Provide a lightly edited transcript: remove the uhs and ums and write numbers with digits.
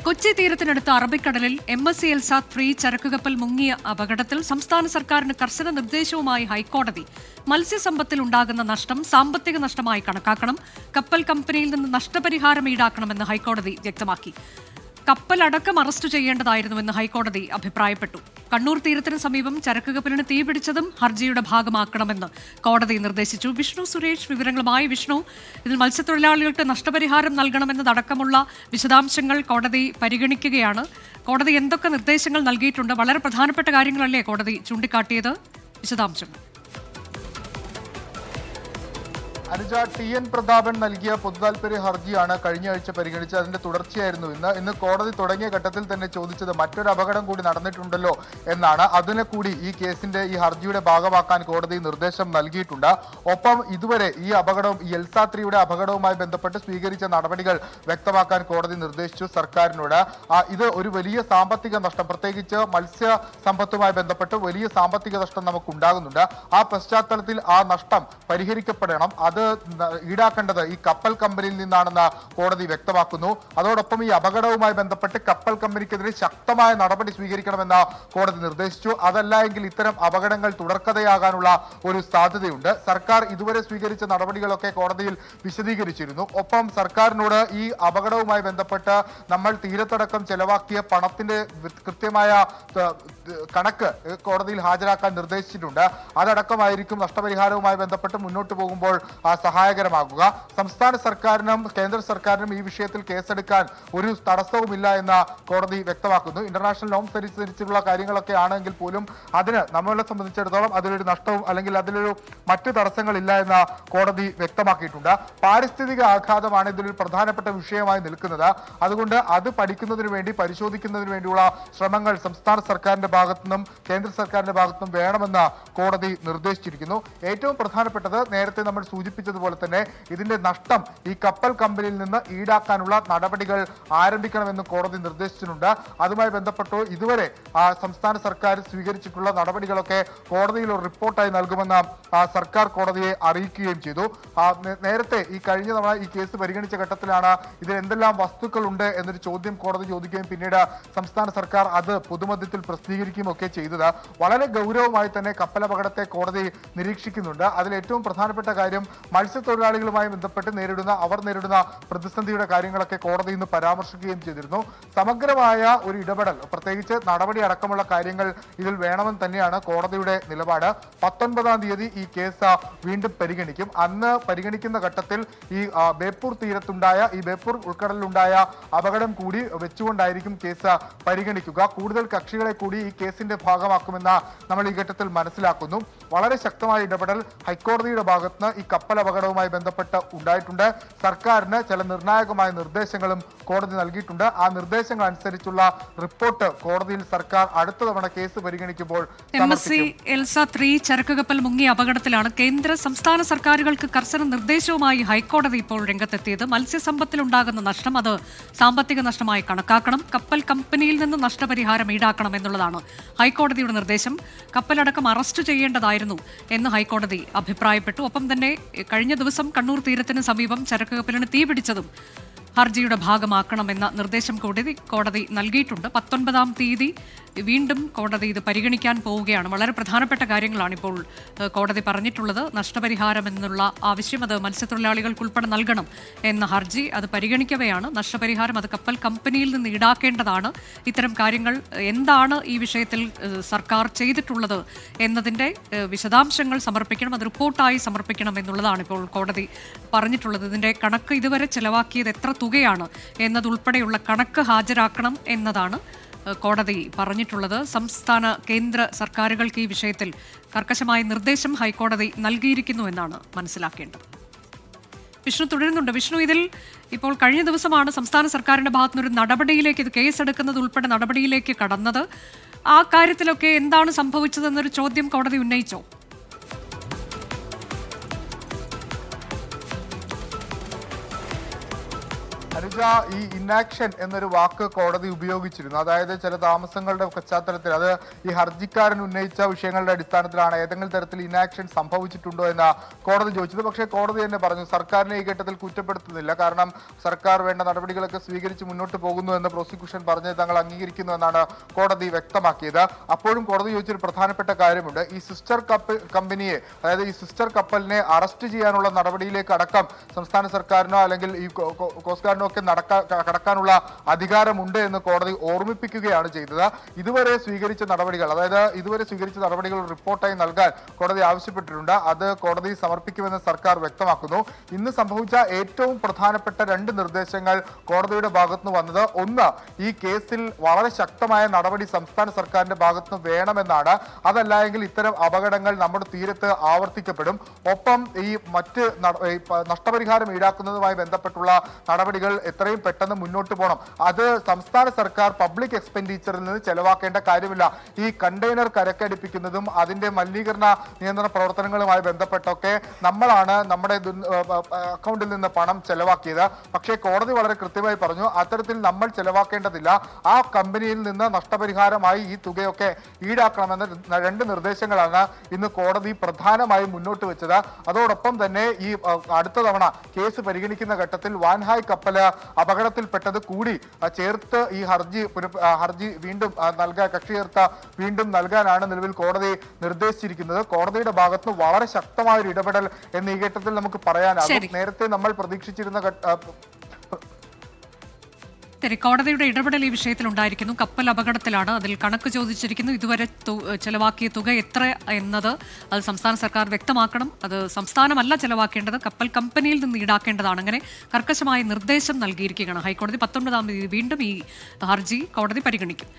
കൊച്ചി തീരത്തിനടുത്ത് അറബിക്കടലിൽ MSC Elsa 3 ചരക്കുകപ്പൽ മുങ്ങിയ അപകടത്തിൽ സംസ്ഥാന സർക്കാരിന് കർശന നിർദ്ദേശവുമായി ഹൈക്കോടതി. മത്സ്യസമ്പത്തിൽ ഉണ്ടാകുന്ന നഷ്ടം സാമ്പത്തിക നഷ്ടമായി കണക്കാക്കണം, കപ്പൽ കമ്പനിയിൽ നിന്ന് നഷ്ടപരിഹാരം ഈടാക്കണമെന്ന് ഹൈക്കോടതി വ്യക്തമാക്കി. കപ്പലടക്കം അറസ്റ്റ് ചെയ്യേണ്ടതായിരുന്നുവെന്ന് ഹൈക്കോടതി അഭിപ്രായപ്പെട്ടു. കണ്ണൂർ തീരത്തിന് സമീപം ചരക്കുകപ്പലിന് തീപിടിച്ചതും ഹർജിയുടെ ഭാഗമാക്കണമെന്ന് കോടതി നിർദ്ദേശിച്ചു. വിഷ്ണു സുരേഷ് വിവരങ്ങളുമായി. വിഷ്ണു, ഇതിൽ മത്സ്യത്തൊഴിലാളികൾക്ക് നഷ്ടപരിഹാരം നൽകണമെന്നതടക്കമുള്ള വിശദാംശങ്ങൾ കോടതി പരിഗണിക്കുകയാണ്. കോടതി എന്തൊക്കെ നിർദ്ദേശങ്ങൾ നൽകിയിട്ടുണ്ട്? വളരെ പ്രധാനപ്പെട്ട കാര്യങ്ങളല്ലേ കോടതി ചൂണ്ടിക്കാട്ടിയത്? വിശദാംശങ്ങൾ. അനുജ, TN പ്രതാപൻ നൽകിയ പൊതുതാൽപര്യ ഹർജിയാണ് കഴിഞ്ഞ ആഴ്ച പരിഗണിച്ചത്. അതിന്റെ തുടർച്ചയായിരുന്നു ഇന്ന് കോടതി തുടങ്ങിയ ഘട്ടത്തിൽ തന്നെ ചോദിച്ചത് മറ്റൊരു അപകടം കൂടി നടന്നിട്ടുണ്ടല്ലോ എന്നാണ്. അതിനെ കൂടി ഈ കേസിന്റെ ഈ ഹർജിയുടെ ഭാഗമാക്കാൻ കോടതി നിർദ്ദേശം നൽകിയിട്ടുണ്ട്. ഒപ്പം ഇതുവരെ ഈ അപകടവും ഈ എൽസ 3യുടെ അപകടവുമായി ബന്ധപ്പെട്ട് സ്വീകരിച്ച നടപടികൾ വ്യക്തമാക്കാൻ കോടതി നിർദ്ദേശിച്ചു സർക്കാരിനോട്. ഇത് ഒരു വലിയ സാമ്പത്തിക നഷ്ടം, പ്രത്യേകിച്ച് മത്സ്യ സമ്പത്തുമായി ബന്ധപ്പെട്ട് വലിയ സാമ്പത്തിക നഷ്ടം നമുക്ക് ഉണ്ടാകുന്നുണ്ട്. ആ പശ്ചാത്തലത്തിൽ ആ നഷ്ടം പരിഹരിക്കപ്പെടണം. അത് ഈടാക്കേണ്ടത് ഈ കപ്പൽ കമ്പനിയിൽ നിന്നാണെന്ന് കോടതി വ്യക്തമാക്കുന്നു. അതോടൊപ്പം ഈ അപകടവുമായി ബന്ധപ്പെട്ട് കപ്പൽ കമ്പനിക്കെതിരെ ശക്തമായ നടപടി സ്വീകരിക്കണമെന്ന് കോടതി നിർദ്ദേശിച്ചു. അതല്ല എങ്കിൽ ഇത്തരം അപകടങ്ങൾ തുടർക്കഥയാകാനുള്ള ഒരു സാധ്യതയുണ്ട്. സർക്കാർ ഇതുവരെ സ്വീകരിച്ച നടപടികളൊക്കെ കോടതിയിൽ വിശദീകരിച്ചിരുന്നു. ഒപ്പം സർക്കാരിനോട് ഈ അപകടവുമായി ബന്ധപ്പെട്ട് നമ്മൾ തീരത്തടക്കം ചെലവാക്കിയ പണത്തിന്റെ കൃത്യമായ കണക്ക് കോടതിയിൽ ഹാജരാക്കാൻ നിർദ്ദേശിച്ചിട്ടുണ്ട്. അതടക്കമായിരിക്കും നഷ്ടപരിഹാരവുമായി ബന്ധപ്പെട്ട് മുന്നോട്ട് പോകുമ്പോൾ സഹായകരമാകുക. സംസ്ഥാന സർക്കാരിനും കേന്ദ്ര സർക്കാരിനും ഈ വിഷയത്തിൽ കേസെടുക്കാൻ ഒരു തടസ്സവുമില്ല എന്ന് കോടതി വ്യക്തമാക്കുന്നു. ഇന്റർനാഷണൽ നോംസ് അനുസരിച്ചുള്ള കാര്യങ്ങളൊക്കെ ആണെങ്കിൽ പോലും അതിന് നമ്മളെ സംബന്ധിച്ചിടത്തോളം അതിലൊരു നഷ്ടവും അല്ലെങ്കിൽ അതിലൊരു മറ്റു തടസ്സങ്ങളില്ല എന്ന് കോടതി വ്യക്തമാക്കിയിട്ടുണ്ട്. പാരിസ്ഥിതിക ആഘാതമാണ് ഇതിലൊരു പ്രധാനപ്പെട്ട വിഷയമായി നിൽക്കുന്നത്. അതുകൊണ്ട് അത് പഠിക്കുന്നതിന് വേണ്ടി, പരിശോധിക്കുന്നതിന് വേണ്ടിയുള്ള ശ്രമങ്ങൾ സംസ്ഥാന സർക്കാരിന്റെ ഭാഗത്തുനിന്നും കേന്ദ്ര സർക്കാരിന്റെ ഭാഗത്തുനിന്നും വേണമെന്ന് കോടതി നിർദ്ദേശിച്ചിരിക്കുന്നു. ഏറ്റവും പ്രധാനപ്പെട്ടത് നേരത്തെ നമ്മൾ സൂചിപ്പിച്ചതുപോലെ തന്നെ ഇതിന്റെ നഷ്ടം ഈ കപ്പൽ കമ്പനിയിൽ നിന്ന് ഈടാക്കാനുള്ള നടപടികൾ ആരംഭിക്കണമെന്ന് കോടതി നിർദ്ദേശിച്ചിട്ടുണ്ട്. അതുമായി ബന്ധപ്പെട്ട് ഇതുവരെ സംസ്ഥാന സർക്കാർ സ്വീകരിച്ചിട്ടുള്ള നടപടികളൊക്കെ കോടതിയിൽ ഒരു റിപ്പോർട്ടായി നൽകുമെന്ന് സർക്കാർ കോടതിയെ അറിയിക്കുകയും ചെയ്തു. നേരത്തെ ഈ കഴിഞ്ഞ തവണ ഈ കേസ് പരിഗണിച്ച ഘട്ടത്തിലാണ് ഇതിൽ എന്തെല്ലാം വസ്തുക്കൾ ഉണ്ട് എന്നൊരു ചോദ്യം കോടതി ചോദിക്കുകയും പിന്നീട് സംസ്ഥാന സർക്കാർ അത് പൊതുമധ്യത്തിൽ പ്രസിദ്ധീകരിക്കുകയും ഒക്കെ ചെയ്തത്. വളരെ ഗൗരവമായി തന്നെ കപ്പലപകടത്തെ കോടതി നിരീക്ഷിക്കുന്നുണ്ട്. അതിൽ ഏറ്റവും പ്രധാനപ്പെട്ട കാര്യം മത്സ്യത്തൊഴിലാളികളുമായി ബന്ധപ്പെട്ട് അവർ നേരിടുന്ന പ്രതിസന്ധിയുടെ കാര്യങ്ങളൊക്കെ കോടതി ഇന്ന് പരാമർശിക്കുകയും ചെയ്തിരുന്നു. സമഗ്രമായ ഒരു ഇടപെടൽ, പ്രത്യേകിച്ച് നടപടി അടക്കമുള്ള കാര്യങ്ങൾ ഇതിൽ വേണമെന്ന് തന്നെയാണ് കോടതിയുടെ നിലപാട്. 19-ാം തീയതി ഈ കേസ് വീണ്ടും പരിഗണിക്കും. അന്ന് പരിഗണിക്കുന്ന ഘട്ടത്തിൽ ഈ ബേപ്പൂർ തീരത്തുണ്ടായ, ഈ ബേപ്പൂർ ഉൾക്കടലിലുണ്ടായ അപകടം കൂടി വെച്ചുകൊണ്ടായിരിക്കും കേസ് പരിഗണിക്കുക. കൂടുതൽ കക്ഷികളെ കൂടി ഈ കേസിന്റെ ഭാഗമാക്കുമെന്ന് നമ്മൾ ഈ ഘട്ടത്തിൽ മനസ്സിലാക്കുന്നു. വളരെ ശക്തമായ ഇടപെടൽ ഹൈക്കോടതിയുടെ ഭാഗത്തുനിന്ന് ഈ കപ്പൽ അപകടവുമായി ബന്ധപ്പെട്ട് ഉണ്ടായിട്ടുണ്ട്. സർക്കാരിന് ചില നിർണായകമായ നിർദ്ദേശങ്ങളും കോടതി നൽകിയിട്ടുണ്ട്. ആ നിർദ്ദേശങ്ങൾ അനുസരിച്ചുള്ള റിപ്പോർട്ട് കോടതിയിൽ സർക്കാർ അടുത്ത തവണ കേസ് പരിഗണിക്കുമ്പോൾ MSC എൽസ 3 ചരക്കുകപ്പൽ മുങ്ങിയ അപകടത്തിലാണ് കേന്ദ്ര സംസ്ഥാന സർക്കാരുകൾക്ക് കർശന നിർദ്ദേശവുമായി ഹൈക്കോടതി ഇപ്പോൾ രംഗത്തെത്തിയത്. മത്സ്യസമ്പത്തിലുണ്ടാകുന്ന നഷ്ടം അത് സാമ്പത്തിക നഷ്ടമായി കണക്കാക്കണം, കപ്പൽ കമ്പനിയിൽ നിന്ന് നഷ്ടപരിഹാരം ഈടാക്കണം എന്നുള്ളതാണ് ഹൈക്കോടതിയുടെ നിർദ്ദേശം. കപ്പലടക്കം അറസ്റ്റ് ചെയ്യേണ്ടതായിരുന്നു എന്ന് ഹൈക്കോടതി അഭിപ്രായപ്പെട്ടു. ഒപ്പം തന്നെ കഴിഞ്ഞ ദിവസം കണ്ണൂർ തീരത്തിന് സമീപം ചരക്കുകപ്പലിന് തീപിടിച്ചതും ഹർജിയുടെ ഭാഗമാക്കണമെന്ന നിർദ്ദേശം കോടതി നൽകിയിട്ടുണ്ട്. 19-ാം തീയതി വീണ്ടും കോടതി ഇത് പരിഗണിക്കാൻ പോവുകയാണ്. വളരെ പ്രധാനപ്പെട്ട കാര്യങ്ങളാണ് ഇപ്പോൾ കോടതി പറഞ്ഞിട്ടുള്ളത്. നഷ്ടപരിഹാരം എന്നുള്ള ആവശ്യം അത് മത്സ്യത്തൊഴിലാളികൾക്കുൾപ്പെടെ നൽകണം എന്ന ഹർജി അത് പരിഗണിക്കവെയാണ്. നഷ്ടപരിഹാരം അത് കപ്പൽ കമ്പനിയിൽ നിന്ന് ഈടാക്കേണ്ടതാണ്. ഇത്തരം കാര്യങ്ങൾ എന്താണ് ഈ വിഷയത്തിൽ സർക്കാർ ചെയ്തിട്ടുള്ളത് എന്നതിൻ്റെ വിശദാംശങ്ങൾ സമർപ്പിക്കണം, അത് റിപ്പോർട്ടായി സമർപ്പിക്കണം എന്നുള്ളതാണ് ഇപ്പോൾ കോടതി പറഞ്ഞിട്ടുള്ളത്. ഇതിൻ്റെ കണക്ക് ഇതുവരെ ചെലവാക്കിയത് എത്ര തുകയാണ് എന്നതുൾപ്പെടെയുള്ള കണക്ക് ഹാജരാക്കണം എന്നതാണ് കോടതി പറഞ്ഞിട്ടുള്ളത്. സംസ്ഥാന കേന്ദ്ര സർക്കാരുകൾക്ക് ഈ വിഷയത്തിൽ കർക്കശമായ നിർദ്ദേശം ഹൈക്കോടതി നൽകിയിരിക്കുന്നു എന്നാണ് മനസ്സിലാക്കേണ്ടത്. വിഷ്ണു തുടരുന്നുണ്ട്. വിഷ്ണു, ഇതിൽ ഇപ്പോൾ കഴിഞ്ഞ ദിവസമാണ് സംസ്ഥാന സർക്കാരിന്റെ ഭാഗത്തുനിന്നൊരു നടപടിയിലേക്ക്, ഇത് കേസെടുക്കുന്നത് ഉൾപ്പെടെ നടപടിയിലേക്ക് കടന്നത്. ആ കാര്യത്തിലൊക്കെ എന്താണ് സംഭവിച്ചതെന്നൊരു ചോദ്യം കോടതി ഉന്നയിച്ചോ? അനുജ, അനുജ, ഈ ഇനാക്ഷൻ എന്നൊരു വാക്ക് കോടതി ഉപയോഗിച്ചിരുന്നു. അതായത് ചില താമസങ്ങളുടെ പശ്ചാത്തലത്തിൽ അത് ഈ ഹർജിക്കാരൻ ഉന്നയിച്ച വിഷയങ്ങളുടെ അടിസ്ഥാനത്തിലാണ് ഏതെങ്കിലും തരത്തിൽ ഇനാക്ഷൻ സംഭവിച്ചിട്ടുണ്ടോ എന്ന് കോടതി ചോദിച്ചത്. പക്ഷേ കോടതി തന്നെ പറഞ്ഞു സർക്കാരിനെ ഈ ഘട്ടത്തിൽ കുറ്റപ്പെടുത്തുന്നില്ല, കാരണം സർക്കാർ വേണ്ട നടപടികളൊക്കെ സ്വീകരിച്ച് മുന്നോട്ട് പോകുന്നു എന്ന് പ്രോസിക്യൂഷൻ പറഞ്ഞ് തങ്ങൾ അംഗീകരിക്കുന്നു എന്നാണ് കോടതി വ്യക്തമാക്കിയത്. അപ്പോഴും കോടതി ചോദിച്ചൊരു പ്രധാനപ്പെട്ട കാര്യമുണ്ട്. ഈ സിസ്റ്റർ കമ്പനിയെ, അതായത് ഈ സിസ്റ്റർ കപ്പലിനെ അറസ്റ്റ് ചെയ്യാനുള്ള നടപടിയിലേക്ക് അടക്കം സംസ്ഥാന സർക്കാരിനോ അല്ലെങ്കിൽ ഈ കോസ്റ്റ് ഗാർഡിനോ ഒക്കെ കടക്കാനുള്ള അധികാരമുണ്ട് എന്ന് കോടതി ഓർമ്മിപ്പിക്കുകയാണ് ചെയ്തത്. ഇതുവരെ സ്വീകരിച്ച നടപടികൾ റിപ്പോർട്ടായി നൽകാൻ കോടതി ആവശ്യപ്പെട്ടിട്ടുണ്ട്. അത് കോടതി സമർപ്പിക്കുമെന്ന് സർക്കാർ വ്യക്തമാക്കുന്നു. ഇന്ന് സംഭവിച്ച ഏറ്റവും പ്രധാനപ്പെട്ട 2 നിർദ്ദേശങ്ങൾ കോടതിയുടെ ഭാഗത്തുനിന്ന് വന്നത്, ഒന്ന്, ഈ കേസിൽ വളരെ ശക്തമായ നടപടി സംസ്ഥാന സർക്കാരിന്റെ ഭാഗത്തുനിന്ന് വേണമെന്നാണ്. അതല്ല എങ്കിൽ ഇത്തരം അപകടങ്ങൾ നമ്മുടെ തീരത്ത് ആവർത്തിക്കപ്പെടും. ഒപ്പം ഈ മറ്റ് നഷ്ടപരിഹാരം ഈടാക്കുന്നതുമായി ബന്ധപ്പെട്ടുള്ള നടപടികൾ എത്രയും പെട്ടെന്ന് മുന്നോട്ട് പോകണം. അത് സംസ്ഥാന സർക്കാർ പബ്ലിക് എക്സ്പെൻഡിച്ചറിൽ നിന്ന് ചെലവാക്കേണ്ട കാര്യമില്ല. ഈ കണ്ടെയ്നർ കരക്കടിപ്പിക്കുന്നതും അതിന്റെ മലിനീകരണ നിയന്ത്രണ പ്രവർത്തനങ്ങളുമായി ബന്ധപ്പെട്ടൊക്കെ നമ്മളാണ് നമ്മുടെ അക്കൗണ്ടിൽ നിന്ന് പണം ചെലവാക്കിയത്. പക്ഷേ കോടതി വളരെ കൃത്യമായി പറഞ്ഞു അത്തരത്തിൽ നമ്മൾ ചെലവാക്കേണ്ടതില്ല. ആ കമ്പനിയിൽ നിന്ന് നഷ്ടപരിഹാരമായി ഈ തുകയൊക്കെ ഈടാക്കണമെന്ന 2 നിർദ്ദേശങ്ങളാണ് ഇന്ന് കോടതി പ്രധാനമായും മുന്നോട്ട് വെച്ചത്. അതോടൊപ്പം തന്നെ ഈ അടുത്ത തവണ കേസ് പരിഗണിക്കുന്ന ഘട്ടത്തിൽ വാൻഹായ് കപ്പല് അപകടത്തിൽപ്പെട്ടത് കൂടി ചേർത്ത് ഈ ഹർജി വീണ്ടും കക്ഷി ചേർത്ത് വീണ്ടും നൽകാനാണ് നിലവിൽ കോടതി നിർദ്ദേശിച്ചിരിക്കുന്നത്. കോടതിയുടെ ഭാഗത്ത് വളരെ ശക്തമായ ഒരു ഇടപെടൽ എന്ന് ഈ ഘട്ടത്തിൽ നമുക്ക് പറയാനാകും. നേരത്തെ നമ്മൾ പ്രതീക്ഷിച്ചിരുന്ന കോടതിയുടെ ഇടപെടൽ ഈ വിഷയത്തിൽ ഉണ്ടായിരിക്കുന്നു. കപ്പൽ അപകടത്തിലാണ്, അതിൽ കണക്ക് ചോദിച്ചിരിക്കുന്നു. ഇതുവരെ ചെലവാക്കിയ തുക എത്ര എന്നത് അത് സംസ്ഥാന സർക്കാർ വ്യക്തമാക്കണം. അത് സംസ്ഥാനമല്ല ചെലവാക്കേണ്ടത്, കപ്പൽ കമ്പനിയിൽ നിന്ന് ഈടാക്കേണ്ടതാണ്. അങ്ങനെ കർക്കശമായ നിർദ്ദേശം നൽകിയിരിക്കുകയാണ് ഹൈക്കോടതി. 19-ാം തീയതി വീണ്ടും ഈ ഹർജി കോടതി പരിഗണിക്കും.